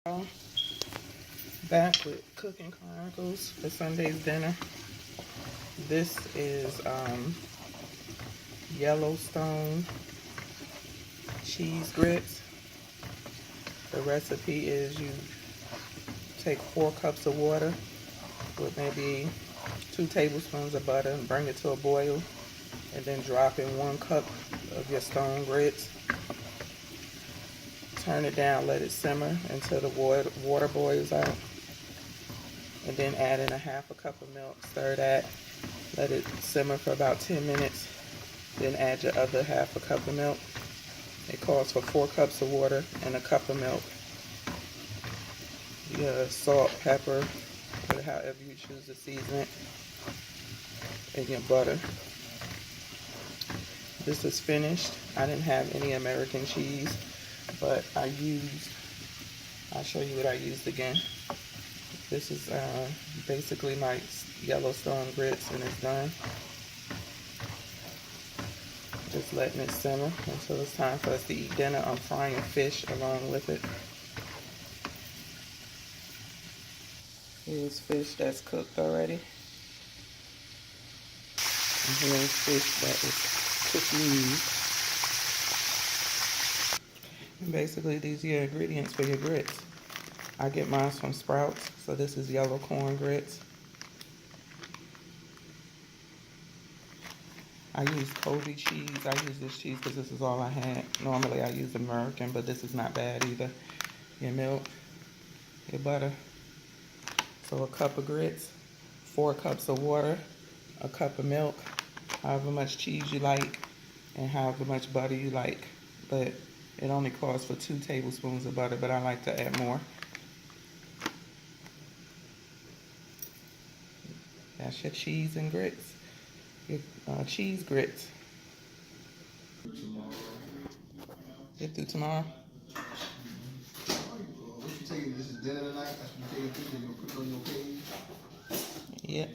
Back with Cooking Chronicles for Sunday's dinner. This is Yellowstone cheese grits. The recipe is you take 4 cups of water with maybe 2 tablespoons of butter and bring it to a boil, and then drop in 1 cup of your stone grits. Turn it down, let it simmer until the water boils out, and then add in a 1/2 cup of milk. Stir that, let it simmer for about 10 minutes, then add your other 1/2 cup of milk. It calls for 4 cups of water and a cup of milk. Your salt, pepper, or however you choose to season it, and your butter. This is finished. I didn't have any American cheese, but I'll show you what I used again. This is basically my Yellowstone grits, and it's done. Just letting it simmer until it's time for us to eat dinner. I'm frying fish along with it. Here's fish that's cooked already. And here's fish that is cooking. And basically, these are your ingredients for your grits. I get mine from Sprouts, so this is yellow corn grits. I use Colby cheese. I use this cheese because this is all I had. Normally I use American, but this is not bad either. Your milk, your butter. So a cup of grits, 4 cups of water, a cup of milk, however much cheese you like, and however much butter you like. But it only calls for 2 tablespoons of butter, but I like to add more. That's your cheese and grits. Your cheese grits. Get through tomorrow. What you taking? This is dinner tonight? That's what you taking pictures. You're gonna put it on your page? Yep.